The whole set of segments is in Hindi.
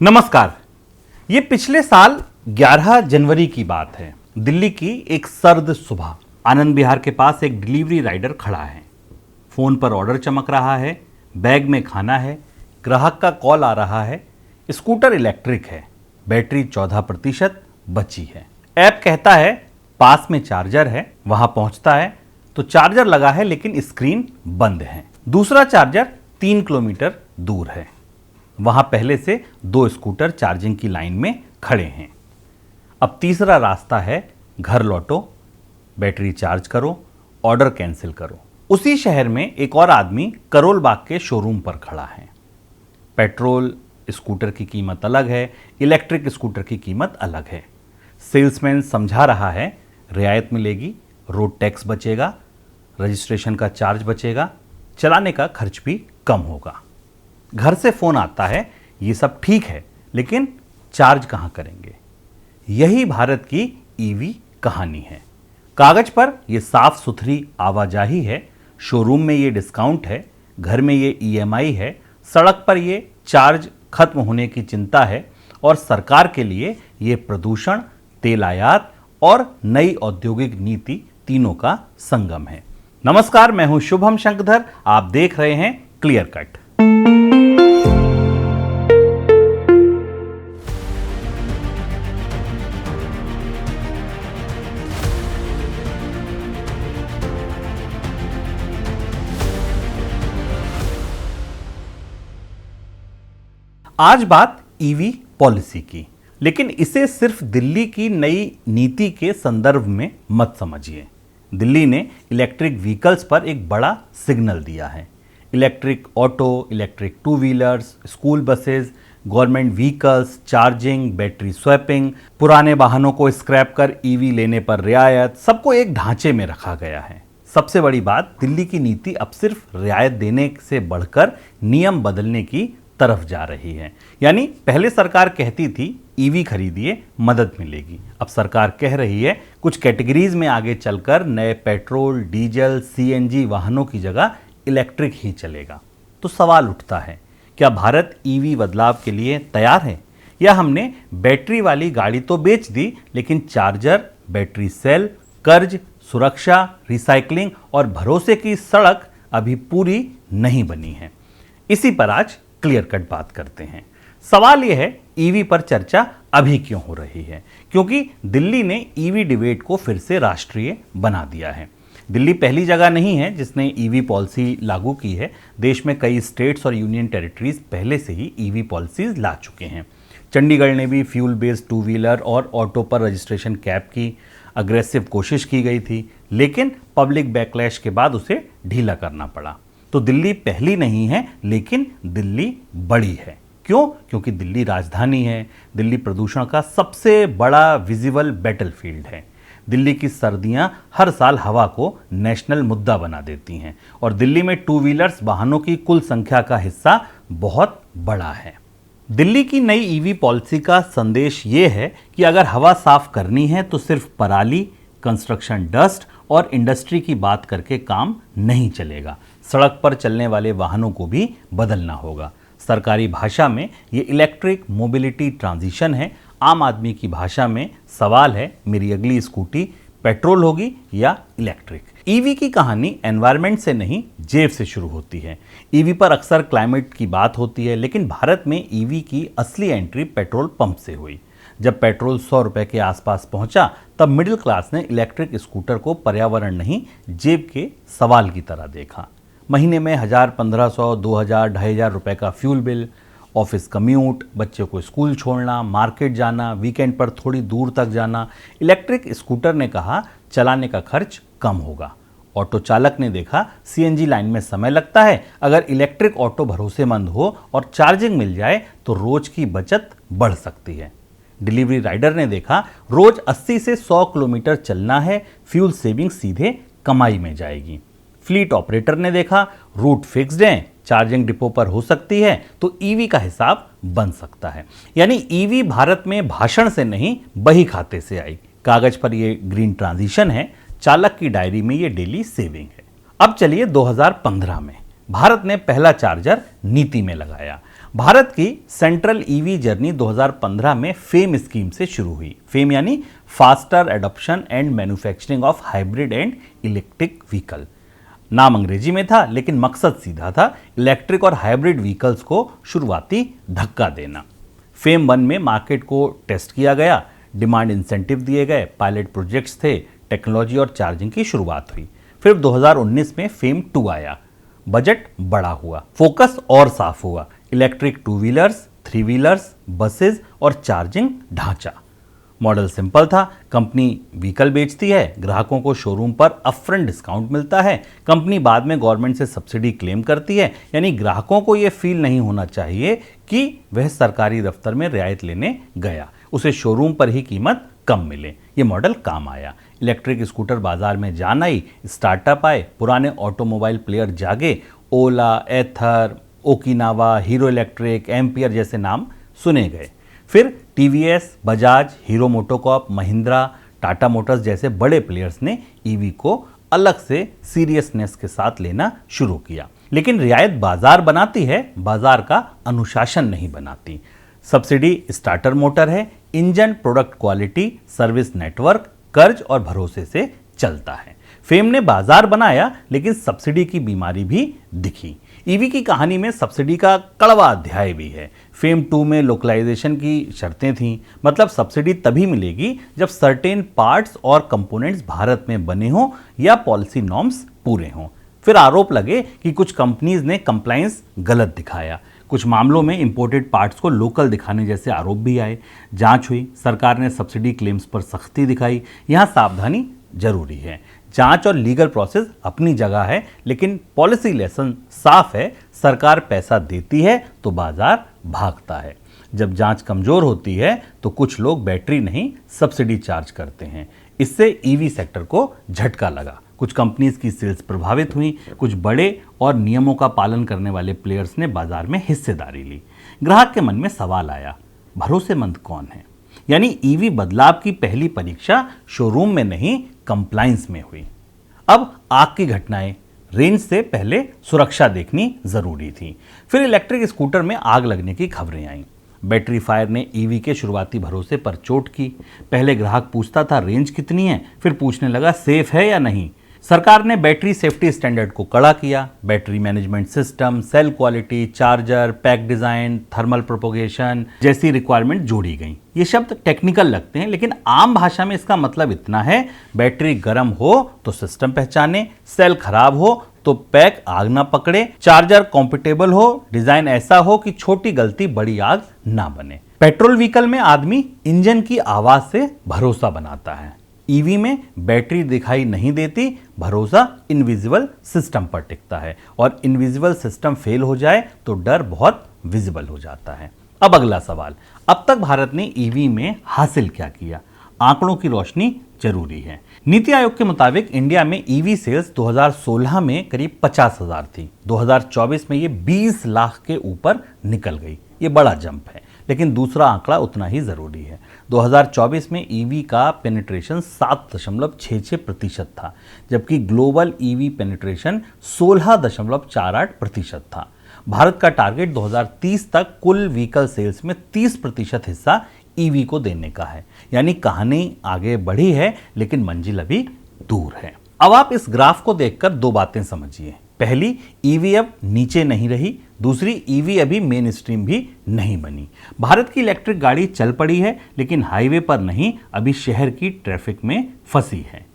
नमस्कार। ये पिछले साल 11 जनवरी की बात है। दिल्ली की एक सर्द सुबह आनंद विहार के पास एक डिलीवरी राइडर खड़ा है। फोन पर ऑर्डर चमक रहा है, बैग में खाना है, ग्राहक का कॉल आ रहा है। स्कूटर इलेक्ट्रिक है, बैटरी 14% बची है। ऐप कहता है पास में चार्जर है। वहां पहुंचता है तो चार्जर लगा है लेकिन स्क्रीन बंद है। दूसरा चार्जर 3 किलोमीटर दूर है। वहां पहले से 2 स्कूटर चार्जिंग की लाइन में खड़े हैं। अब तीसरा रास्ता है, घर लौटो, बैटरी चार्ज करो, ऑर्डर कैंसिल करो। उसी शहर में एक और आदमी करोल बाग के शोरूम पर खड़ा है। पेट्रोल स्कूटर की कीमत अलग है, इलेक्ट्रिक स्कूटर की कीमत अलग है। सेल्समैन समझा रहा है रियायत मिलेगी, रोड टैक्स बचेगा, रजिस्ट्रेशन का चार्ज बचेगा, चलाने का खर्च भी कम होगा। घर से फोन आता है, ये सब ठीक है लेकिन चार्ज कहां करेंगे। यही भारत की ईवी कहानी है। कागज पर यह साफ सुथरी आवाजाही है, शोरूम में ये डिस्काउंट है, घर में ये ईएमआई है, सड़क पर ये चार्ज खत्म होने की चिंता है और सरकार के लिए ये प्रदूषण, तेल आयात और नई औद्योगिक नीति तीनों का संगम है। नमस्कार, मैं हूं शुभम शंकरधर। आप देख रहे हैं क्लियर कट। आज बात ईवी पॉलिसी की, लेकिन इसे सिर्फ दिल्ली की नई नीति के संदर्भ में मत समझिए। दिल्ली ने इलेक्ट्रिक व्हीकल्स पर एक बड़ा सिग्नल दिया है। Electric auto, electric two wheelers, school buses, government vehicles, charging, battery swapping, पुराने वाहनों को स्क्रैप कर ईवी लेने पर रियायत, सबको एक ढांचे में रखा गया है। सबसे बड़ी बात, दिल्ली की नीति अब सिर्फ रियायत देने से बढ़कर नियम बदलने की तरफ जा रही है। यानी पहले सरकार कहती थी ईवी खरीदिए, मदद मिलेगी। अब सरकार कह रही है कुछ कैटेगरीज में आगे चलकर नए पेट्रोल, डीजल, सीएनजी वाहनों की जगह इलेक्ट्रिक ही चलेगा। तो सवाल उठता है, क्या भारत ईवी बदलाव के लिए तैयार है, या हमने बैटरी वाली गाड़ी तो बेच दी लेकिन चार्जर, बैटरी सेल, कर्ज, सुरक्षा, रिसाइकलिंग और भरोसे की सड़क अभी पूरी नहीं बनी है। इसी पर आज क्लियर कट बात करते हैं। सवाल यह है, ईवी पर चर्चा अभी क्यों हो रही है? क्योंकि दिल्ली ने ईवी डिबेट को फिर से राष्ट्रीय बना दिया है। दिल्ली पहली जगह नहीं है जिसने ईवी पॉलिसी लागू की है। देश में कई स्टेट्स और यूनियन टेरिटरीज पहले से ही ईवी पॉलिसीज ला चुके हैं। चंडीगढ़ ने भी फ्यूल बेस्ड टू व्हीलर और ऑटो पर रजिस्ट्रेशन कैप की अग्रेसिव कोशिश की गई थी, लेकिन पब्लिक बैकलैश के बाद उसे ढीला करना पड़ा। तो दिल्ली पहली नहीं है लेकिन दिल्ली बड़ी है। क्यों? क्योंकि दिल्ली राजधानी है। दिल्ली प्रदूषण का सबसे बड़ा विजिबल बैटलफील्ड है। दिल्ली की सर्दियां हर साल हवा को नेशनल मुद्दा बना देती हैं और दिल्ली में टू व्हीलर्स वाहनों की कुल संख्या का हिस्सा बहुत बड़ा है। दिल्ली की नई ईवी पॉलिसी का संदेश ये है कि अगर हवा साफ करनी है तो सिर्फ पराली, कंस्ट्रक्शन डस्ट और इंडस्ट्री की बात करके काम नहीं चलेगा। सड़क पर चलने वाले वाहनों को भी बदलना होगा। सरकारी भाषा में ये इलेक्ट्रिक मोबिलिटी ट्रांजिशन है। आम आदमी की भाषा में सवाल है, मेरी अगली स्कूटी पेट्रोल होगी या इलेक्ट्रिक? ईवी की कहानी एनवायरनमेंट से नहीं, जेब से शुरू होती है। ईवी पर अक्सर क्लाइमेट की बात होती है, लेकिन भारत में ईवी की असली एंट्री पेट्रोल पंप से हुई। जब पेट्रोल 100 रुपए के आसपास पहुंचा, तब मिडिल क्लास ने इलेक्ट्रिक स्कूटर को पर्यावरण नहीं, जेब के सवाल की तरह देखा। महीने में 1000, 1500, 2000, 2500 रुपए का फ्यूल बिल, ऑफिस कम्यूट, बच्चे को स्कूल छोड़ना, मार्केट जाना, वीकेंड पर थोड़ी दूर तक जाना। इलेक्ट्रिक स्कूटर ने कहा चलाने का खर्च कम होगा। ऑटो चालक ने देखा सीएनजी लाइन में समय लगता है, अगर इलेक्ट्रिक ऑटो भरोसेमंद हो और चार्जिंग मिल जाए तो रोज की बचत बढ़ सकती है। डिलीवरी राइडर ने देखा रोज 80 से 100 किलोमीटर चलना है, फ्यूल सेविंग सीधे कमाई में जाएगी। फ्लीट ऑपरेटर ने देखा रूट फिक्स्ड है, चार्जिंग डिपो पर हो सकती है, तो ईवी का हिसाब बन सकता है। यानी ईवी भारत में भाषण से नहीं, बही खाते से आई। कागज पर यह ग्रीन ट्रांजिशन है, चालक की डायरी में यह डेली सेविंग है। अब चलिए 2015 में भारत ने पहला चार्जर नीति में लगाया। भारत की सेंट्रल ईवी जर्नी 2015 में फेम स्कीम से शुरू हुई। फेम यानी faster adoption and manufacturing of hybrid and electric vehicle. नाम अंग्रेजी में था लेकिन मकसद सीधा था, इलेक्ट्रिक और हाइब्रिड व्हीकल्स को शुरुआती धक्का देना। फेम 1 में मार्केट को टेस्ट किया गया, डिमांड इंसेंटिव दिए गए, पायलट प्रोजेक्ट्स थे, टेक्नोलॉजी और चार्जिंग की शुरुआत हुई। फिर 2019 में फेम 2 आया, बजट बड़ा हुआ, फोकस और साफ हुआ, इलेक्ट्रिक 2 व्हीलर्स, 3 व्हीलर्स, बसेस और चार्जिंग ढांचा। मॉडल सिंपल था, कंपनी व्हीकल बेचती है, ग्राहकों को शोरूम पर अपफ्रंट डिस्काउंट मिलता है, कंपनी बाद में गवर्नमेंट से सब्सिडी क्लेम करती है, यानी ग्राहकों को यह फील नहीं होना चाहिए कि वह सरकारी दफ्तर में रियायत लेने गया, उसे शोरूम पर ही कीमत कम मिले। ये मॉडल काम आया, इलेक्ट्रिक स्कूटर बाजार में जान आई, स्टार्टअप आए, पुराने ऑटोमोबाइल प्लेयर जागे, ओला, एथर, ओकिनावा, हीरो इलेक्ट्रिक, एम्पियर जैसे नाम सुने गए। फिर TVS, Bajaj, hero MotoCorp, Mahindra, Tata Motors जैसे बड़े प्लेयर्स ने ईवी को अलग से सीरियसनेस के साथ लेना शुरू किया। लेकिन रियायत बाजार बनाती है, बाजार का अनुशासन नहीं बनाती। सब्सिडी स्टार्टर मोटर है, engine product quality, service network, कर्ज और भरोसे से चलता है। फेम ने बाजार बनाया लेकिन सब्सिडी की बीमारी भी दिखी। ईवी की कहानी में सब्सिडी का कड़वा अध्याय भी है। फेम 2 में लोकलाइजेशन की शर्तें थीं, मतलब सब्सिडी तभी मिलेगी जब सर्टेन पार्ट्स और कंपोनेंट्स भारत में बने हों या पॉलिसी नॉर्म्स पूरे हों। फिर आरोप लगे कि कुछ कंपनीज ने कंप्लायंस गलत दिखाया, कुछ मामलों में इंपोर्टेड पार्ट्स को लोकल दिखाने जैसे आरोप भी आए। जांच हुई, सरकार ने सब्सिडी क्लेम्स पर सख्ती दिखाई। यहाँ सावधानी जरूरी है, जांच और लीगल प्रोसेस अपनी जगह है, लेकिन पॉलिसी लेसन साफ है, सरकार पैसा देती है तो बाजार भागता है। जब जांच कमजोर होती है तो कुछ लोग बैटरी नहीं सब्सिडी चार्ज करते हैं। इससे ईवी सेक्टर को झटका लगा, कुछ कंपनीज की सेल्स प्रभावित हुई, कुछ बड़े और नियमों का पालन करने वाले प्लेयर्स ने बाजार में हिस्सेदारी ली। ग्राहक के मन में सवाल आया, भरोसेमंद कौन है? यानी ईवी बदलाव की पहली परीक्षा शोरूम में नहीं, कंप्लायंस में हुई। अब आग की घटनाएं, रेंज से पहले सुरक्षा देखनी जरूरी थी। फिर इलेक्ट्रिक स्कूटर में आग लगने की खबरें आईं। बैटरी फायर ने ईवी के शुरुआती भरोसे पर चोट की। पहले ग्राहक पूछता था रेंज कितनी है, फिर पूछने लगा सेफ है या नहीं। सरकार ने बैटरी सेफ्टी स्टैंडर्ड को कड़ा किया। Battery management system, cell quality, charger, pack design, thermal propagation जैसी रिक्वायरमेंट जोड़ी गई। ये शब्द टेक्निकल लगते हैं, लेकिन आम भाषा में इसका मतलब इतना है, बैटरी गर्म हो तो सिस्टम पहचाने, सेल खराब हो तो पैक आग ना पकड़े, चार्जर कॉम्पिटेबल हो, डिजाइन ऐसा हो कि छोटी गलती बड़ी आग ना बने। पेट्रोल व्हीकल में आदमी इंजन की आवाज से भरोसा बनाता है, ईवी में बैटरी दिखाई नहीं देती, भरोसा इनविजिबल सिस्टम पर टिकता है, और इनविजिबल सिस्टम फेल हो जाए तो डर बहुत विजिबल हो जाता है। अब अगला सवाल, अब तक भारत ने ईवी में हासिल क्या किया? आंकड़ों की रोशनी जरूरी है। नीति आयोग के मुताबिक इंडिया में ईवी सेल्स 2016 में करीब 50,000 थी, 2024 में ये 20 लाख के ऊपर निकल गई। ये बड़ा जंप है, लेकिन दूसरा आंकड़ा उतना ही जरूरी है। 2024 में ईवी का पेनिट्रेशन 7.66% था, जबकि ग्लोबल ईवी पेनिट्रेशन 16.48% था। भारत का टारगेट 2030 तक कुल व्हीकल सेल्स में 30% हिस्सा ईवी को देने का है। यानी कहानी आगे बढ़ी है, लेकिन मंजिल अभी दूर है। अब आप इस ग्राफ को देखकर दो बातें समझिए। पहली, ईवी अब नीचे नहीं रही। दूसरी, ईवी अभी मेन स्ट्रीम भी नहीं बनी। भारत की इलेक्ट्रिक गाड़ी चल पड़ी है, लेकिन हाईवे पर नहीं, अभी शहर की ट्रैफिक में फंसी है।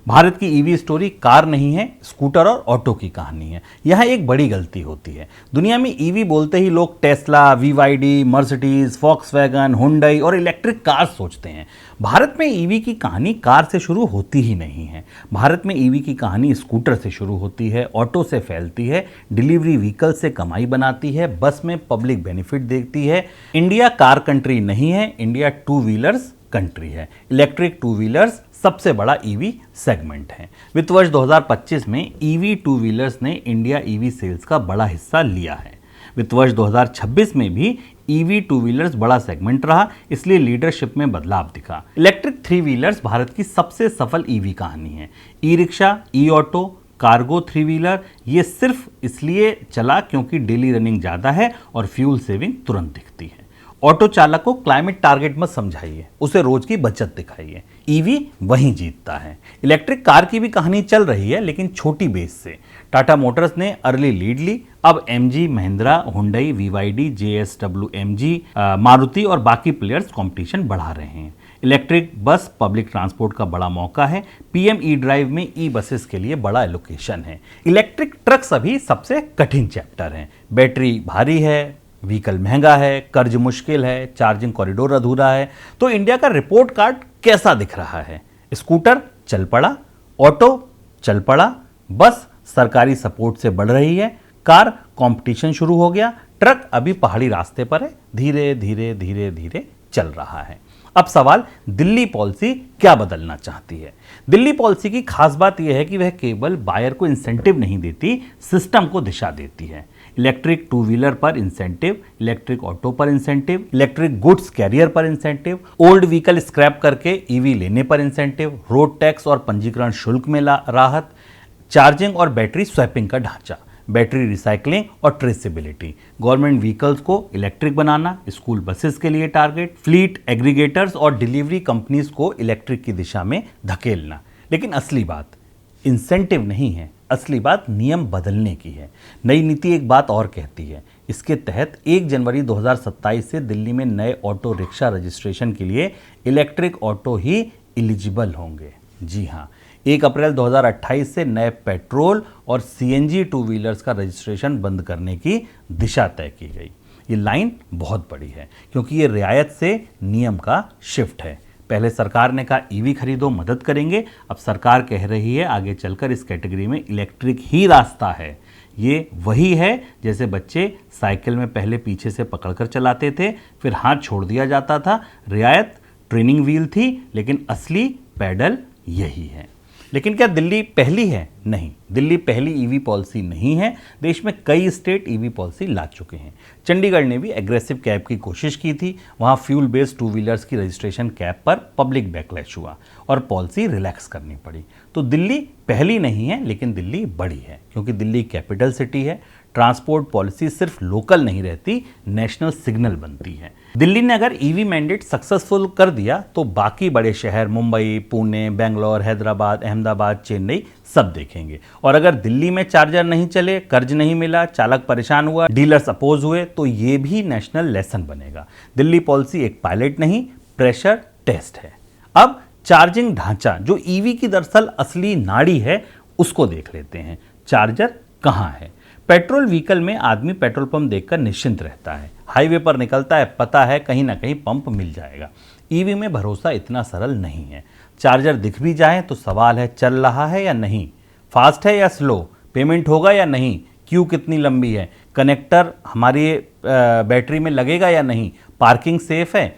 भारत की ईवी स्टोरी कार नहीं है, स्कूटर और ऑटो की कहानी है। यह एक बड़ी गलती होती है। दुनिया में ईवी बोलते ही लोग Tesla, BYD, Mercedes, Volkswagen, Hyundai और इलेक्ट्रिक कार सोचते हैं। भारत में ईवी की कहानी कार से शुरू होती ही नहीं है। भारत में ईवी की कहानी स्कूटर से शुरू होती है, ऑटो से फैलती है, डिलीवरी व्हीकल से कमाई बनाती है, बस में पब्लिक बेनिफिट देखती है। इंडिया कार कंट्री नहीं है, इंडिया टू व्हीलर्स कंट्री है। इलेक्ट्रिक टू व्हीलर्स सबसे बड़ा ईवी सेगमेंट है। वित्त वर्ष 2025 में ईवी टू व्हीलर्स ने इंडिया ईवी सेल्स का बड़ा हिस्सा लिया है। वित्त वर्ष 2026 में भी ईवी टू व्हीलर्स बड़ा सेगमेंट रहा, इसलिए लीडरशिप में बदलाव दिखा। इलेक्ट्रिक थ्री व्हीलर्स भारत की सबसे सफल ईवी कहानी है। ई रिक्शा, ई ऑटो, कार्गो थ्री व्हीलर ये सिर्फ इसलिए चला क्योंकि डेली रनिंग ज़्यादा है और फ्यूल सेविंग तुरंत दिखती है। ऑटो चालक को क्लाइमेट टारगेट मत समझाइए, उसे रोज की बचत दिखाइए। ईवी वहीं जीतता है। इलेक्ट्रिक कार की भी कहानी चल रही है, लेकिन छोटी बेस से। टाटा मोटर्स ने अर्ली लीड ली। अब MG, Mahindra, Hyundai, BYD, JSW, MG, Maruti और बाकी प्लेयर्स कंपटीशन बढ़ा रहे हैं। इलेक्ट्रिक बस पब्लिक ट्रांसपोर्ट का बड़ा मौका है। पीएम ई ड्राइव में ई बसेस के लिए बड़ा एलोकेशन है। इलेक्ट्रिक ट्रक्स अभी सबसे कठिन चैप्टर हैं। बैटरी भारी है, व्हीकल महंगा है, कर्ज मुश्किल है, चार्जिंग कॉरिडोर अधूरा है। तो इंडिया का रिपोर्ट कार्ड कैसा दिख रहा है? स्कूटर चल पड़ा, ऑटो चल पड़ा, बस सरकारी सपोर्ट से बढ़ रही है, कार कंपटीशन शुरू हो गया, ट्रक अभी पहाड़ी रास्ते पर है, धीरे धीरे धीरे धीरे चल रहा है। अब सवाल, दिल्ली पॉलिसी क्या बदलना चाहती है? दिल्ली पॉलिसी की खास बात यह है कि वह केवल बायर को इंसेंटिव नहीं देती, सिस्टम को दिशा देती है। इलेक्ट्रिक टू व्हीलर पर इंसेंटिव, इलेक्ट्रिक ऑटो पर इंसेंटिव, इलेक्ट्रिक गुड्स कैरियर पर इंसेंटिव, ओल्ड व्हीकल स्क्रैप करके ईवी लेने पर इंसेंटिव, रोड टैक्स और पंजीकरण शुल्क में राहत, चार्जिंग और बैटरी स्वैपिंग का ढांचा, बैटरी रिसाइकलिंग और ट्रेसेबिलिटी, गवर्नमेंट व्हीकल्स को इलेक्ट्रिक बनाना, स्कूल बसेस के लिए टारगेट, फ्लीट एग्रीगेटर्स और डिलीवरी कंपनीज को इलेक्ट्रिक की दिशा में धकेलना। लेकिन असली बात इंसेंटिव नहीं है, असली बात नियम बदलने की है। नई नीति एक बात और कहती है, इसके तहत 1 जनवरी 2027 से दिल्ली में नए ऑटो रिक्शा रजिस्ट्रेशन के लिए इलेक्ट्रिक ऑटो ही एलिजिबल होंगे। जी हाँ, 1 अप्रैल 2028 से नए पेट्रोल और सीएनजी टू व्हीलर्स का रजिस्ट्रेशन बंद करने की दिशा तय की गई। ये लाइन बहुत बड़ी है क्योंकि ये रियायत से नियम का शिफ्ट है। पहले सरकार ने कहा ईवी खरीदो, मदद करेंगे। अब सरकार कह रही है आगे चलकर इस कैटेगरी में इलेक्ट्रिक ही रास्ता है। ये वही है जैसे बच्चे साइकिल में पहले पीछे से पकड़कर चलाते थे, फिर हाथ छोड़ दिया जाता था। रियायत ट्रेनिंग व्हील थी, लेकिन असली पैडल यही है। लेकिन क्या दिल्ली पहली है? नहीं, दिल्ली पहली ईवी पॉलिसी नहीं है। देश में कई स्टेट ईवी पॉलिसी ला चुके हैं। चंडीगढ़ ने भी एग्रेसिव कैप की कोशिश की थी। वहाँ फ्यूल बेस्ड टू व्हीलर्स की रजिस्ट्रेशन कैप पर पब्लिक बैकलैश हुआ और पॉलिसी रिलैक्स करनी पड़ी। तो दिल्ली पहली नहीं है, लेकिन दिल्ली बड़ी है क्योंकि दिल्ली कैपिटल सिटी है। ट्रांसपोर्ट पॉलिसी सिर्फ लोकल नहीं रहती, नेशनल सिग्नल बनती है। दिल्ली ने अगर ईवी मैंडेट सक्सेसफुल कर दिया तो बाकी बड़े शहर मुंबई, पुणे, बेंगलोर, हैदराबाद, अहमदाबाद, चेन्नई सब देखेंगे। और अगर दिल्ली में चार्जर नहीं चले, कर्ज नहीं मिला, चालक परेशान हुआ, डीलर्स अपोज हुए, तो ये भी नेशनल लेसन बनेगा। दिल्ली पॉलिसी एक पायलट नहीं, प्रेशर टेस्ट है। अब चार्जिंग ढांचा, जो ईवी की दरअसल असली नाड़ी है, उसको देख लेते हैं। चार्जर कहाँ है? पेट्रोल व्हीकल में आदमी पेट्रोल पंप देखकर निश्चिंत रहता है, हाईवे पर निकलता है, पता है कहीं ना कहीं पंप मिल जाएगा। ईवी में भरोसा इतना सरल नहीं है। चार्जर दिख भी जाए तो सवाल है चल रहा है या नहीं, फास्ट है या स्लो, पेमेंट होगा या नहीं, क्यू कितनी लंबी है, कनेक्टर हमारी बैटरी में लगेगा या नहीं, पार्किंग सेफ है,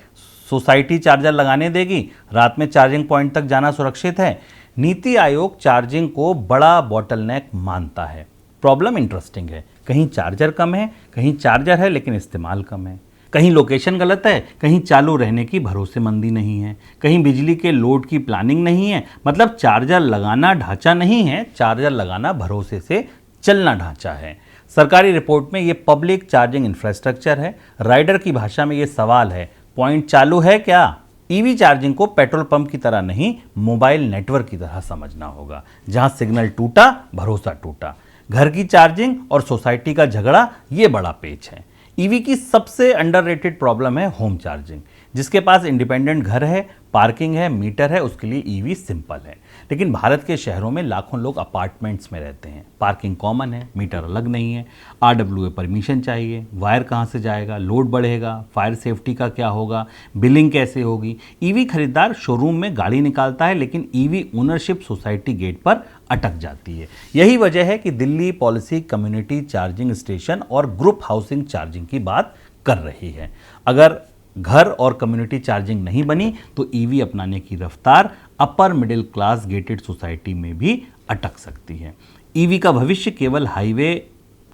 सोसाइटी चार्जर लगाने देगी, रात में चार्जिंग पॉइंट तक जाना सुरक्षित है। नीति आयोग चार्जिंग को बड़ा बॉटलनेक मानता है। प्रॉब्लम इंटरेस्टिंग है, कहीं चार्जर कम है, कहीं चार्जर है लेकिन इस्तेमाल कम है, कहीं लोकेशन गलत है, कहीं चालू रहने की भरोसेमंदी नहीं है, कहीं बिजली के लोड की प्लानिंग नहीं है। मतलब चार्जर लगाना ढांचा नहीं है, चार्जर लगाना भरोसे से चलना ढांचा है। सरकारी रिपोर्ट में ये पब्लिक चार्जिंग इंफ्रास्ट्रक्चर है। राइडर की भाषा में ये सवाल है, पॉइंट चालू है क्या? ईवी चार्जिंग को पेट्रोल पंप की तरह नहीं, मोबाइल नेटवर्क की तरह समझना होगा। जहां सिग्नल टूटा, भरोसा टूटा। घर की चार्जिंग और सोसाइटी का झगड़ा, ये बड़ा पेच है। ईवी की सबसे अंडररेटेड प्रॉब्लम है होम चार्जिंग। जिसके पास इंडिपेंडेंट घर है, पार्किंग है, मीटर है, उसके लिए ईवी सिंपल है। लेकिन भारत के शहरों में लाखों लोग अपार्टमेंट्स में रहते हैं, पार्किंग कॉमन है, मीटर अलग नहीं है, आरडब्ल्यूए परमिशन चाहिए, वायर कहाँ से जाएगा, लोड बढ़ेगा, फायर सेफ्टी का क्या होगा, बिलिंग कैसे होगी। ईवी खरीदार शोरूम में गाड़ी निकालता है, लेकिन ईवी ओनरशिप सोसाइटी गेट पर अटक जाती है। यही वजह है कि Delhi policy community charging station और ग्रुप हाउसिंग चार्जिंग की बात कर रही है। अगर घर और कम्युनिटी चार्जिंग नहीं बनी तो ईवी अपनाने की रफ्तार upper middle class gated society में भी अटक सकती है। ईवी का भविष्य केवल हाईवे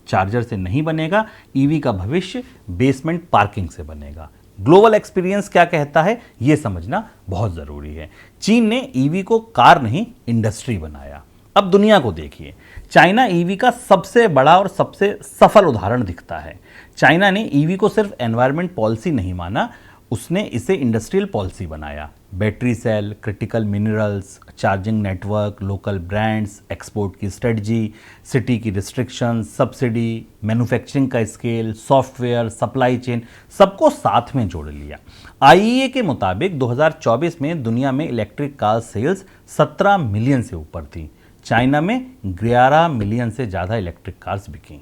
चार्जर से नहीं बनेगा, ईवी का भविष्य बेसमेंट पार्किंग से बनेगा। ग्लोबल एक्सपीरियंस क्या कहता है, यह समझना बहुत जरूरी है। चीन ने ईवी को कार नहीं इंडस्ट्री बनाया। अब दुनिया को देखिए, चाइना ईवी का सबसे बड़ा और सबसे सफल उदाहरण दिखता है। चाइना ने ईवी को सिर्फ एनवायरमेंट पॉलिसी नहीं माना, उसने इसे इंडस्ट्रियल पॉलिसी बनाया। Battery cell, critical minerals, charging network, local brands, export की स्ट्रेटजी, सिटी की रिस्ट्रिक्शन, सब्सिडी, मैन्युफैक्चरिंग का स्केल, सॉफ्टवेयर, सप्लाई चेन, सबको साथ में जोड़ लिया। आईईए के मुताबिक 2024 में दुनिया में इलेक्ट्रिक कार सेल्स 17 मिलियन से ऊपर थी। चाइना में 11 मिलियन से ज़्यादा इलेक्ट्रिक कार्स बिकी।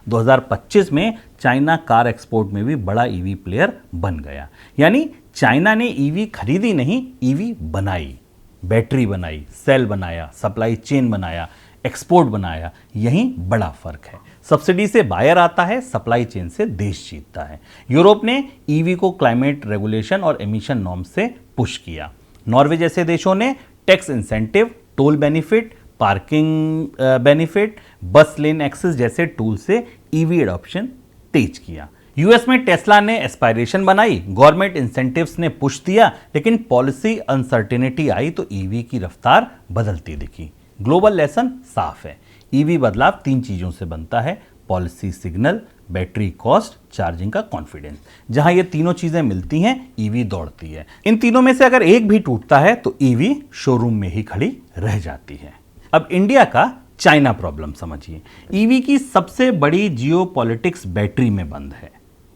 2025 में चाइना कार एक्सपोर्ट में भी बड़ा ईवी प्लेयर बन गया। यानी चाइना ने ईवी खरीदी नहीं, ईवी बनाई, बैटरी बनाई, सेल बनाया, सप्लाई चेन बनाया, एक्सपोर्ट बनाया। यही बड़ा फर्क है। सब्सिडी से बायर आता है, सप्लाई चेन से देश जीतता है। यूरोप ने ईवी को क्लाइमेट रेगुलेशन और एमिशन नॉर्म से पुश किया। नॉर्वे जैसे देशों ने tax incentive, toll benefit, parking benefit, बस लेन एक्सेस जैसे टूल से ईवी एडॉप्शन तेज किया। यूएस में टेस्ला ने एस्पायरेशन बनाई, गवर्नमेंट इंसेंटिव्स ने पुश दिया, लेकिन पॉलिसी अनसर्टेनिटी आई तो ईवी की रफ्तार बदलती दिखी। ग्लोबल लेसन साफ है, ईवी बदलाव 3 चीजों से बनता है: policy signal, battery cost, charging का कॉन्फिडेंस। जहां ये तीनों चीजें मिलती हैं, ईवी दौड़ती है। इन तीनों में से अगर एक भी टूटता है तो ईवी शोरूम में ही खड़ी रह जाती है। अब इंडिया का चाइना प्रॉब्लम समझिए। ईवी की सबसे बड़ी जियोपॉलिटिक्स बैटरी में बंद है।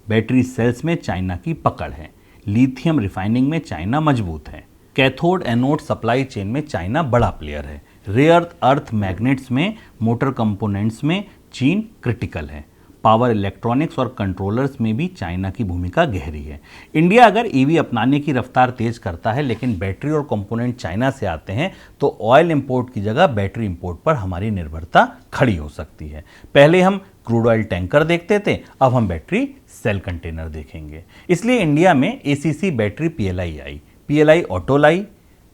बैटरी सेल्स में चाइना की पकड़ है। लिथियम रिफाइनिंग में चाइना मजबूत है। कैथोड एनोड सप्लाई चेन में चाइना बड़ा प्लेयर है। रेयर अर्थ मैग्नेट्स में, मोटर कंपोनेंट्स में चीन क्रिटिकल है। पावर इलेक्ट्रॉनिक्स और कंट्रोलर्स में भी चाइना की भूमिका गहरी है। इंडिया अगर ईवी अपनाने की रफ्तार तेज करता है, लेकिन बैटरी और कंपोनेंट चाइना से आते हैं, तो ऑयल इंपोर्ट की जगह बैटरी इंपोर्ट पर हमारी निर्भरता खड़ी हो सकती है। पहले हम क्रूड ऑयल टैंकर देखते थे, अब हम बैटरी सेल कंटेनर देखेंगे। इसलिए इंडिया में एसीसी बैटरी पीएलआई आई, पीएलआई ऑटो लाई,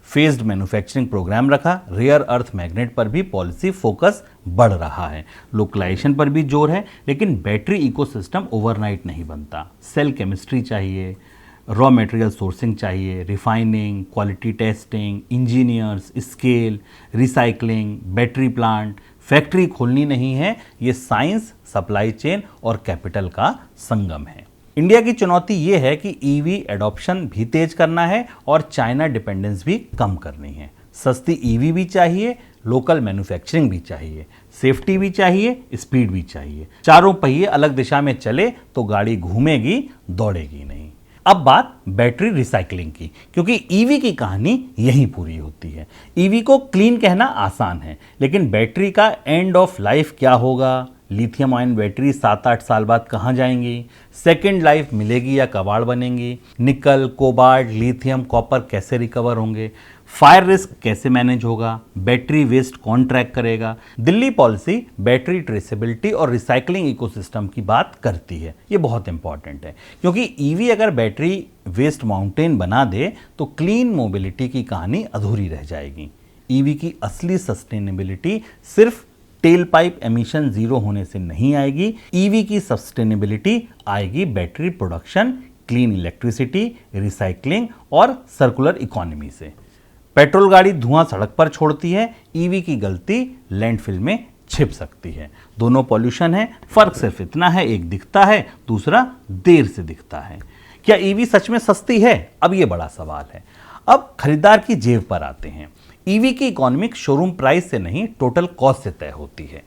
फेज्ड मैन्युफैक्चरिंग प्रोग्राम रखा। रेयर अर्थ मैग्नेट पर भी पॉलिसी फोकस बढ़ रहा है। लोकलाइजेशन पर भी जोर है, लेकिन बैटरी इकोसिस्टम ओवरनाइट नहीं बनता। सेल केमिस्ट्री चाहिए, रॉ मटेरियल सोर्सिंग चाहिए, refining, quality testing, engineers, scale, recycling, battery plant. Factory खोलनी नहीं है, ये साइंस, सप्लाई चेन और कैपिटल का संगम है। इंडिया की चुनौती ये है कि ईवी एडॉप्शन भी तेज करना है और चाइना डिपेंडेंस भी कम करनी है। सस्ती ईवी भी चाहिए, लोकल मैन्युफैक्चरिंग भी चाहिए, सेफ्टी भी चाहिए, स्पीड भी चाहिए। चारों पहिए अलग दिशा में चले तो गाड़ी घूमेगी, दौड़ेगी नहीं। अब बात बैटरी रिसाइकलिंग की, क्योंकि ईवी की कहानी यहीं पूरी होती है। ईवी को क्लीन कहना आसान है, लेकिन बैटरी का एंड ऑफ लाइफ क्या होगा? लिथियम आयन बैटरी 7-8 साल बाद कहाँ जाएंगी? सेकेंड लाइफ मिलेगी या कबाड़ बनेंगी? निकल, कोबाल्ट, लिथियम, कॉपर कैसे रिकवर होंगे? फायर रिस्क कैसे मैनेज होगा? बैटरी वेस्ट कौन ट्रैक करेगा? दिल्ली पॉलिसी बैटरी ट्रेसेबिलिटी और रिसाइकलिंग इकोसिस्टम की बात करती है। ये बहुत इंपॉर्टेंट है, क्योंकि ईवी अगर बैटरी वेस्ट माउंटेन बना दे तो क्लीन मोबिलिटी की कहानी अधूरी रह जाएगी। ईवी की असली सस्टेनेबिलिटी सिर्फ टेल पाइप एमिशन जीरो होने से नहीं आएगी। ईवी की सस्टेनेबिलिटी आएगी battery production, clean electricity, recycling और सर्कुलर इकोनॉमी से। पेट्रोल गाड़ी धुआं सड़क पर छोड़ती है, ईवी की गलती लैंडफिल में छिप सकती है। दोनों पॉल्यूशन है, फर्क सिर्फ इतना है, एक दिखता है, दूसरा देर से दिखता है। क्या ईवी सच में सस्ती है? अब ये बड़ा सवाल है। अब खरीदार की जेब पर आते हैं। ईवी की इकोनॉमिक शोरूम प्राइस से नहीं, टोटल कॉस्ट से तय होती है।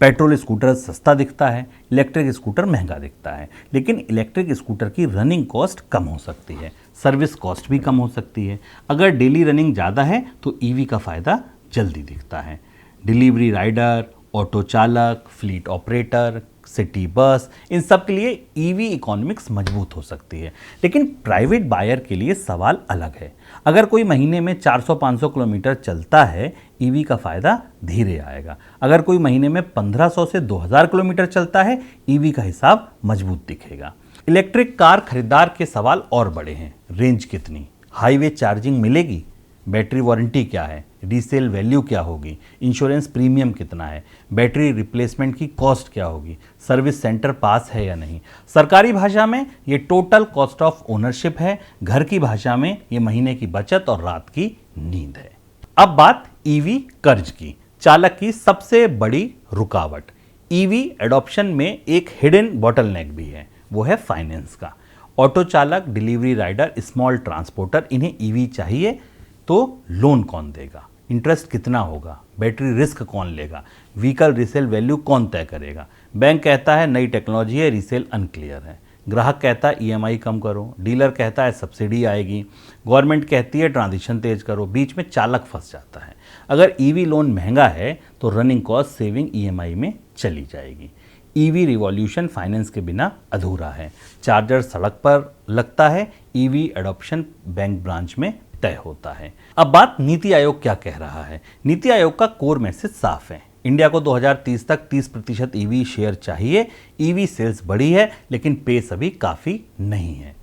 पेट्रोल स्कूटर सस्ता दिखता है, इलेक्ट्रिक स्कूटर महंगा दिखता है, लेकिन इलेक्ट्रिक स्कूटर की रनिंग कॉस्ट कम हो सकती है, सर्विस कॉस्ट भी कम हो सकती है। अगर डेली रनिंग ज़्यादा है तो ईवी का फ़ायदा जल्दी दिखता है। डिलीवरी राइडर, ऑटो चालक, फ्लीट ऑपरेटर, सिटी बस, इन सब के लिए ईवी इकोनॉमिक्स मजबूत हो सकती है। लेकिन प्राइवेट बायर के लिए सवाल अलग है। अगर कोई महीने में 400-500 किलोमीटर चलता है, ईवी का फ़ायदा धीरे आएगा। अगर कोई महीने में 1500 से 2000 किलोमीटर चलता है, ईवी का हिसाब मजबूत दिखेगा। इलेक्ट्रिक कार खरीदार के सवाल और बड़े हैं। रेंज कितनी? हाईवे चार्जिंग मिलेगी? बैटरी वारंटी क्या है? रीसेल वैल्यू क्या होगी? इंश्योरेंस प्रीमियम कितना है? बैटरी रिप्लेसमेंट की कॉस्ट क्या होगी? सर्विस सेंटर पास है या नहीं? सरकारी भाषा में ये टोटल कॉस्ट ऑफ ओनरशिप है, घर की भाषा में ये महीने की बचत और रात की नींद है। अब बात ईवी कर्ज की। चालक की सबसे बड़ी रुकावट। ईवी एडॉप्शन में एक हिडन बॉटलनेक भी है, वो है फाइनेंस का। ऑटो चालक, डिलीवरी राइडर, स्मॉल ट्रांसपोर्टर, इन्हें ईवी चाहिए तो लोन कौन देगा, इंटरेस्ट कितना होगा, बैटरी रिस्क कौन लेगा, व्हीकल रीसेल वैल्यू कौन तय करेगा। बैंक कहता है नई टेक्नोलॉजी है, रीसेल अनक्लियर है। ग्राहक कहता है ईएमआई कम करो, डीलर कहता है सब्सिडी आएगी, गवर्नमेंट कहती है ट्रांजिशन तेज करो, बीच में चालक फंस जाता है। अगर ईवी लोन महंगा है तो रनिंग कॉस्ट सेविंग ईएमआई में चली जाएगी। ईवी रिवॉल्यूशन फाइनेंस के बिना अधूरा है। चार्जर सड़क पर लगता है, ईवी एडॉप्शन बैंक ब्रांच में तय होता है। अब बात नीति आयोग क्या कह रहा है। नीति आयोग का कोर मैसेज साफ है, इंडिया को 2030 तक 30% ईवी शेयर चाहिए। ईवी सेल्स बढ़ी है लेकिन पेस अभी काफ़ी नहीं है।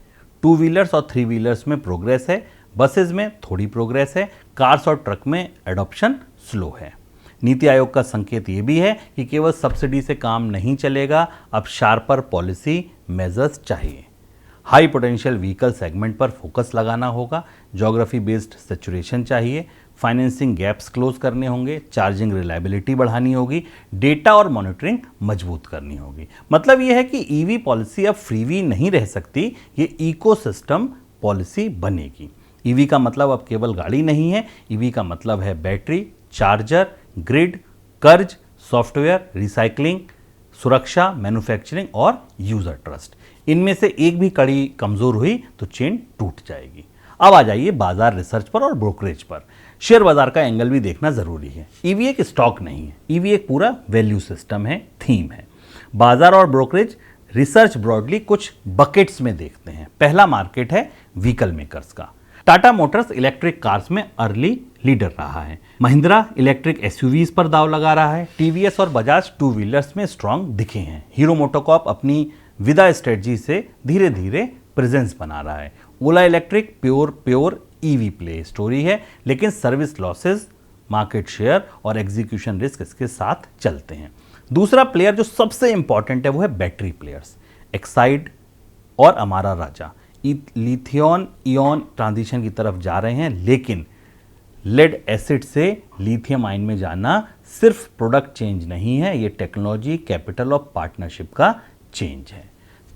2 व्हीलर्स और 3 व्हीलर्स में प्रोग्रेस है, बसेस में थोड़ी प्रोग्रेस है, कार्स और ट्रक में एडॉप्शन स्लो है। नीति आयोग का संकेत ये भी है कि केवल सब्सिडी से काम नहीं चलेगा, अब शार्पर पॉलिसी मेजर्स चाहिए। हाई पोटेंशियल व्हीकल सेगमेंट पर फोकस लगाना होगा, ज्योग्राफी बेस्ड सैचुरेशन चाहिए, फाइनेंसिंग गैप्स क्लोज करने होंगे, चार्जिंग रिलायबिलिटी बढ़ानी होगी, डेटा और मॉनिटरिंग मजबूत करनी होगी। मतलब यह है कि ईवी पॉलिसी अब फ्रीवी नहीं रह सकती, ये इकोसिस्टम पॉलिसी बनेगी। ईवी का मतलब अब केवल गाड़ी नहीं है, ईवी का मतलब है बैटरी, चार्जर, ग्रिड, कर्ज, सॉफ्टवेयर, रिसाइकलिंग, सुरक्षा, मैन्युफैक्चरिंग और यूजर ट्रस्ट। इनमें से एक भी कड़ी कमजोर हुई तो चेन टूट जाएगी। अब आ जाइए बाजार रिसर्च पर और ब्रोकरेज पर। शेयर बाजार का एंगल भी देखना जरूरी है। ईवी एक स्टॉक नहीं है, ईवी एक पूरा वैल्यू सिस्टम है, थीम है। बाजार और ब्रोकरेज रिसर्च ब्रॉडली कुछ बकेट्स में देखते हैं। पहला मार्केट है व्हीकल मेकर्स का। टाटा मोटर्स इलेक्ट्रिक कार्स में अर्ली लीडर रहा है। महिंद्रा इलेक्ट्रिक एसयूवीज पर दाव लगा रहा है। टीवीएस और बजाज 2 व्हीलर्स में स्ट्रांग दिखे हैं। हीरो मोटोकॉर्प अपनी विदा स्ट्रेटजी से धीरे धीरे प्रेजेंस बना रहा है। Ola electric pure EV play story है, लेकिन सर्विस लॉसेस, मार्केट शेयर और एग्जीक्यूशन रिस्क इसके साथ चलते हैं। दूसरा प्लेयर जो सबसे इंपॉर्टेंट है वो है बैटरी प्लेयर्स, एक्साइड और Amara Raja. Lithium Ian transition की तरफ जा रहे हैं, लेकिन लेड एसिड से लिथियम आयन में जाना सिर्फ प्रोडक्ट चेंज नहीं है, ये टेक्नोलॉजी, कैपिटल और पार्टनरशिप का चेंज है।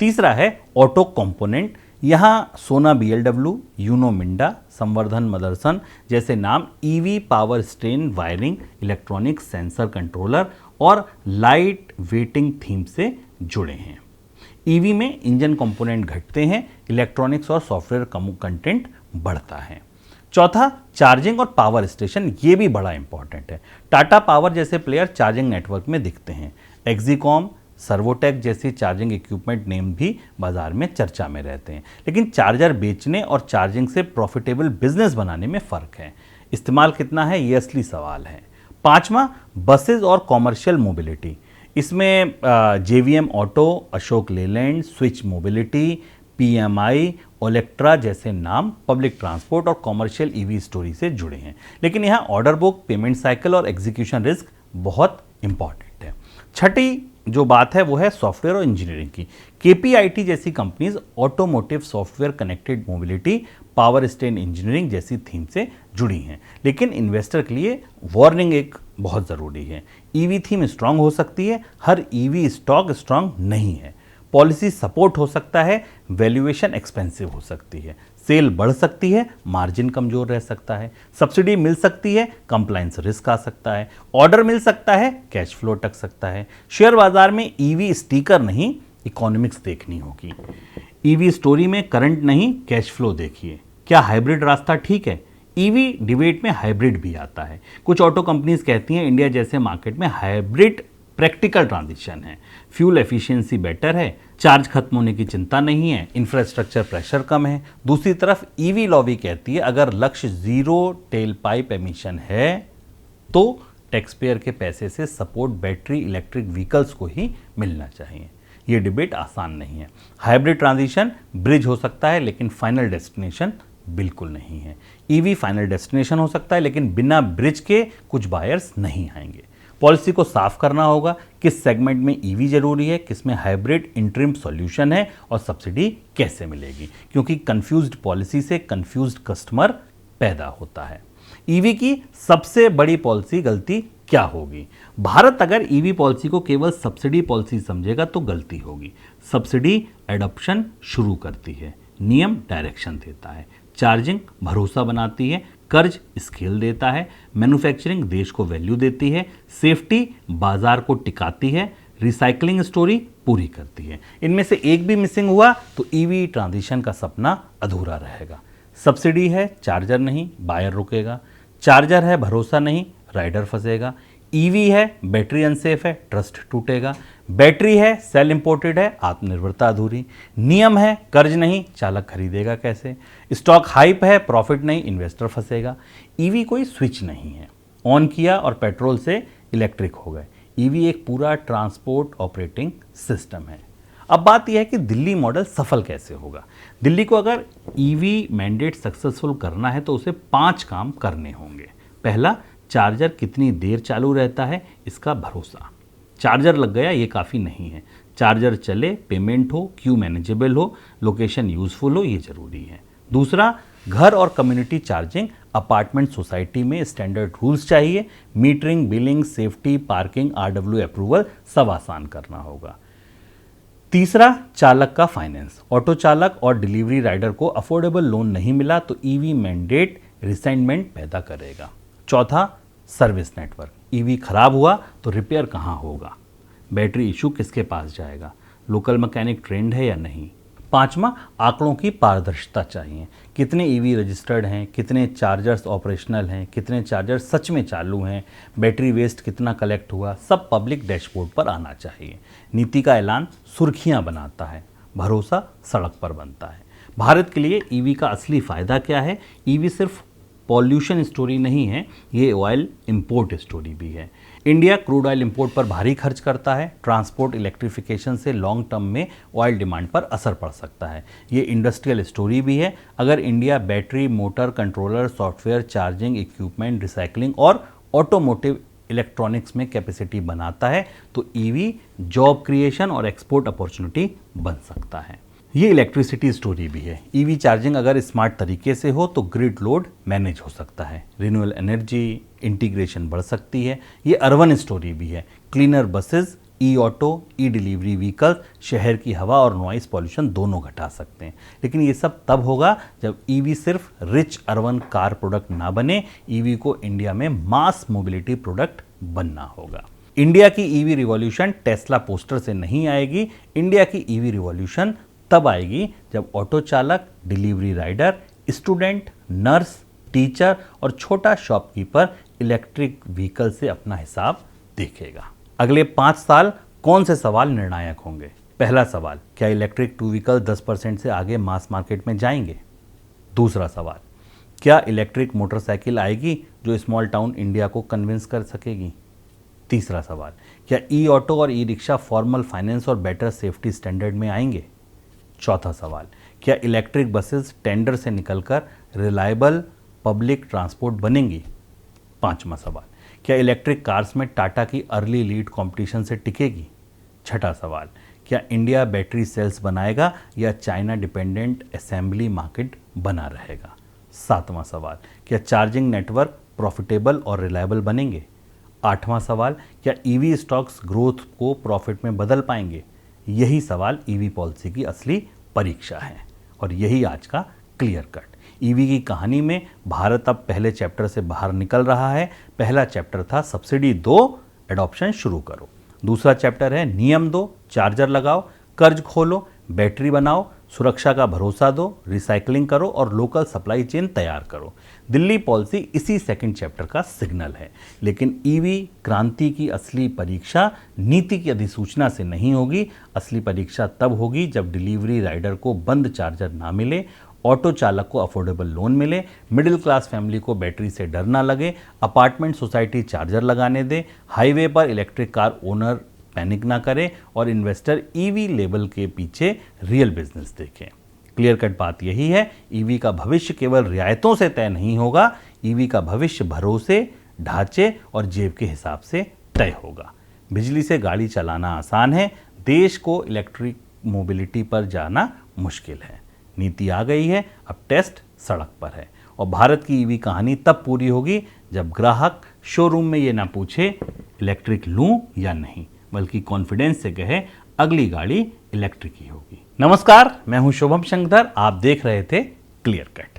तीसरा है ऑटो कंपोनेंट। यहाँ सोना बीएलडब्ल्यू, यूनो मिंडा, संवर्धन मदरसन जैसे नाम EV power strain wiring, electronic sensor controller और लाइट वेटिंग थीम से जुड़े हैं। ईवी में इंजन कंपोनेंट घटते हैं, इलेक्ट्रॉनिक्स और सॉफ्टवेयर कंटेंट बढ़ता है। चौथा चार्जिंग और पावर स्टेशन, ये भी बड़ा इंपॉर्टेंट है। टाटा पावर जैसे प्लेयर चार्जिंग नेटवर्क में दिखते हैं। एक्सिकॉम, सर्वोटेक जैसी चार्जिंग इक्विपमेंट नेम भी बाजार में चर्चा में रहते हैं, लेकिन चार्जर बेचने और चार्जिंग से प्रॉफिटेबल बिजनेस बनाने में फ़र्क है। इस्तेमाल कितना है, ये असली सवाल है। पांचवा बसेस और कॉमर्शियल मोबिलिटी। इसमें JVM auto, Ashok Leyland, switch mobility, PMI, Olectra जैसे नाम पब्लिक ट्रांसपोर्ट और कॉमर्शियल ईवी स्टोरी से जुड़े हैं, लेकिन यहाँ ऑर्डर बुक, पेमेंट साइकिल और एग्जीक्यूशन रिस्क बहुत इंपॉर्टेंट है। छठी जो बात है वो है सॉफ्टवेयर और इंजीनियरिंग की। केपीआईटी जैसी companies automotive software, connected mobility, power station engineering जैसी थीम से जुड़ी हैं, लेकिन इन्वेस्टर के लिए वार्निंग एक बहुत ज़रूरी है। ईवी थीम स्ट्रांग हो सकती है, हर ईवी स्टॉक स्ट्रांग नहीं है। पॉलिसी सपोर्ट हो सकता है, वैल्यूएशन एक्सपेंसिव हो सकती है, सेल बढ़ सकती है, मार्जिन कमजोर रह सकता है, सब्सिडी मिल सकती है, कंप्लायंस रिस्क आ सकता है, ऑर्डर मिल सकता है, कैश फ्लो अटक सकता है। शेयर बाजार में ईवी स्टिकर नहीं, इकोनॉमिक्स देखनी होगी। ईवी स्टोरी में करंट नहीं, कैश फ्लो देखिए। क्या हाइब्रिड रास्ता ठीक है? ईवी डिबेट में हाइब्रिड भी आता है। कुछ ऑटो कंपनीज कहती हैं इंडिया जैसे मार्केट में हाइब्रिड प्रैक्टिकल ट्रांजिशन है, फ्यूल एफिशिएंसी बेटर है, चार्ज खत्म होने की चिंता नहीं है, इंफ्रास्ट्रक्चर प्रेशर कम है। दूसरी तरफ ईवी लॉबी कहती है अगर लक्ष्य जीरो टेल पाइप एमिशन है तो टैक्स पेयर के पैसे से सपोर्ट बैटरी इलेक्ट्रिक व्हीकल्स को ही मिलना चाहिए। ये डिबेट आसान नहीं है। हाइब्रिड ट्रांजिशन ब्रिज हो सकता है, लेकिन फाइनल डेस्टिनेशन बिल्कुल नहीं है। ईवी फाइनल डेस्टिनेशन हो सकता है, लेकिन बिना ब्रिज के कुछ बायर्स नहीं आएंगे। पॉलिसी को साफ करना होगा, किस सेगमेंट में ईवी जरूरी है, किस में हाइब्रिड इंटरिम सॉल्यूशन है और सब्सिडी कैसे मिलेगी, क्योंकि कंफ्यूज्ड पॉलिसी से कंफ्यूज्ड कस्टमर पैदा होता है। ईवी की सबसे बड़ी पॉलिसी गलती क्या होगी? भारत अगर ईवी पॉलिसी को केवल सब्सिडी पॉलिसी समझेगा तो गलती होगी। सब्सिडी एडॉप्शन शुरू करती है, नियम डायरेक्शन देता है, चार्जिंग भरोसा बनाती है, कर्ज स्केल देता है, मैन्युफैक्चरिंग देश को वैल्यू देती है, सेफ्टी बाजार को टिकाती है, रिसाइकलिंग स्टोरी पूरी करती है। इनमें से एक भी मिसिंग हुआ तो ईवी ट्रांजिशन का सपना अधूरा रहेगा। सब्सिडी है, चार्जर नहीं, बायर रुकेगा। चार्जर है, भरोसा नहीं, राइडर फंसेगा। ईवी है, बैटरी अनसेफ है, ट्रस्ट टूटेगा। बैटरी है, सेल इंपोर्टेड है, आत्मनिर्भरता अधूरी। नियम है, कर्ज नहीं, चालक खरीदेगा कैसे। स्टॉक हाइप है, प्रॉफिट नहीं, इन्वेस्टर फंसेगा। ईवी कोई स्विच नहीं है, ऑन किया और पेट्रोल से इलेक्ट्रिक हो गए। ईवी एक पूरा ट्रांसपोर्ट ऑपरेटिंग सिस्टम है। अब बात यह है कि दिल्ली मॉडल सफल कैसे होगा। दिल्ली को अगर ईवी मैंडेट सक्सेसफुल करना है तो उसे 5 काम करने होंगे। पहला, चार्जर कितनी देर चालू रहता है इसका भरोसा। चार्जर लग गया ये काफ़ी नहीं है, चार्जर चले, पेमेंट हो, क्यू मैनेजेबल हो, लोकेशन यूजफुल हो, ये जरूरी है। दूसरा, घर और कम्युनिटी चार्जिंग, अपार्टमेंट सोसाइटी में स्टैंडर्ड रूल्स चाहिए। Metering, billing, safety, parking, RW approval सब आसान करना होगा। तीसरा, चालक का फाइनेंस। ऑटो चालक और डिलीवरी राइडर को अफोर्डेबल लोन नहीं मिला तो ईवी मैंडेट रिसाइनमेंट पैदा करेगा। चौथा, सर्विस नेटवर्क। ईवी खराब हुआ तो रिपेयर कहाँ होगा, बैटरी इशू किसके पास जाएगा, लोकल मैकेनिक ट्रेंड है या नहीं। पांचवा, आंकड़ों की पारदर्शिता चाहिए। कितने ईवी रजिस्टर्ड हैं, कितने चार्जर्स ऑपरेशनल हैं, कितने चार्जर्स सच में चालू हैं, बैटरी वेस्ट कितना कलेक्ट हुआ, सब पब्लिक डैशबोर्ड पर आना चाहिए। नीति का ऐलान सुर्खियां बनाता है, भरोसा सड़क पर बनता है। भारत के लिए ईवी का असली फ़ायदा क्या है? ईवी सिर्फ पॉल्यूशन स्टोरी नहीं है, ये ऑयल इंपोर्ट स्टोरी भी है। इंडिया क्रूड ऑयल इंपोर्ट पर भारी खर्च करता है। ट्रांसपोर्ट इलेक्ट्रिफिकेशन से लॉन्ग टर्म में ऑयल डिमांड पर असर पड़ सकता है। ये इंडस्ट्रियल स्टोरी भी है। अगर India battery, motor, controller, software, charging equipment, recycling और ऑटोमोटिव इलेक्ट्रॉनिक्स में कैपेसिटी बनाता है तो ईवी जॉब क्रिएशन और एक्सपोर्ट अपॉर्चुनिटी बन सकता है। ये इलेक्ट्रिसिटी स्टोरी भी है। ईवी चार्जिंग अगर स्मार्ट तरीके से हो तो ग्रिड लोड मैनेज हो सकता है, रिन्यूएबल एनर्जी इंटीग्रेशन बढ़ सकती है। ये अर्बन स्टोरी भी है। क्लीनर बसेस, ई ऑटो, ई डिलीवरी व्हीकल शहर की हवा और नॉइस पॉल्यूशन दोनों घटा सकते हैं। लेकिन ये सब तब होगा जब ईवी सिर्फ रिच अर्बन कार प्रोडक्ट ना बने, ईवी को इंडिया में मास मोबिलिटी प्रोडक्ट बनना होगा। इंडिया की ईवी रिवॉल्यूशन टेस्ला पोस्टर से नहीं आएगी। इंडिया की ईवी रिवॉल्यूशन तब आएगी जब ऑटो चालक, delivery rider, student, nurse, teacher और छोटा शॉपकीपर इलेक्ट्रिक व्हीकल से अपना हिसाब देखेगा। अगले 5 साल कौन से सवाल निर्णायक होंगे? पहला सवाल, क्या इलेक्ट्रिक 2 व्हीकल 10% से आगे मास मार्केट में जाएंगे? दूसरा सवाल, क्या इलेक्ट्रिक मोटरसाइकिल आएगी जो स्मॉल टाउन इंडिया को कन्विंस कर सकेगी? तीसरा सवाल, क्या ई ऑटो और ई रिक्शा फॉर्मल फाइनेंस और बेटर सेफ्टी स्टैंडर्ड में आएंगे? चौथा सवाल, क्या इलेक्ट्रिक बसेस टेंडर से निकलकर रिलायबल पब्लिक ट्रांसपोर्ट बनेंगी? पांचवा सवाल, क्या इलेक्ट्रिक कार्स में टाटा की अर्ली लीड कंपटीशन से टिकेगी? छठा सवाल, क्या इंडिया बैटरी सेल्स बनाएगा या चाइना डिपेंडेंट असेंबली मार्केट बना रहेगा? सातवां सवाल, क्या चार्जिंग नेटवर्क प्रॉफिटेबल और रिलायबल बनेंगे? आठवां सवाल, क्या ईवी स्टॉक्स ग्रोथ को प्रॉफिट में बदल पाएंगे? यही सवाल ईवी पॉलिसी की असली परीक्षा है और यही आज का क्लियर कट। ईवी की कहानी में भारत अब पहले चैप्टर से बाहर निकल रहा है। पहला चैप्टर था सब्सिडी दो, एडॉप्शन शुरू करो। दूसरा चैप्टर है नियम दो, चार्जर लगाओ, कर्ज खोलो, बैटरी बनाओ, सुरक्षा का भरोसा दो, रिसाइकलिंग करो और लोकल सप्लाई चेन तैयार करो। दिल्ली पॉलिसी इसी सेकंड चैप्टर का सिग्नल है। लेकिन ईवी क्रांति की असली परीक्षा नीति की अधिसूचना से नहीं होगी। असली परीक्षा तब होगी जब डिलीवरी राइडर को बंद चार्जर ना मिले, ऑटो चालक को अफोर्डेबल लोन मिले, मिडिल क्लास फैमिली को बैटरी से डर ना लगे, अपार्टमेंट सोसाइटी चार्जर लगाने दे, हाईवे पर इलेक्ट्रिक कार ओनर पैनिक ना करे और इन्वेस्टर ईवी लेबल के पीछे रियल बिजनेस देखें। क्लियर कट बात यही है, ईवी का भविष्य केवल रियायतों से तय नहीं होगा। ईवी का भविष्य भरोसे, ढांचे और जेब के हिसाब से तय होगा। बिजली से गाड़ी चलाना आसान है, देश को इलेक्ट्रिक मोबिलिटी पर जाना मुश्किल है। नीति आ गई है, अब टेस्ट सड़क पर है। और भारत की ईवी कहानी तब पूरी होगी जब ग्राहक शोरूम में ये ना पूछे इलेक्ट्रिक लूं या नहीं, बल्कि कॉन्फिडेंस से कहे अगली गाड़ी इलेक्ट्रिक ही होगी। नमस्कार, मैं हूं शुभम शंकर, आप देख रहे थे क्लियर कट।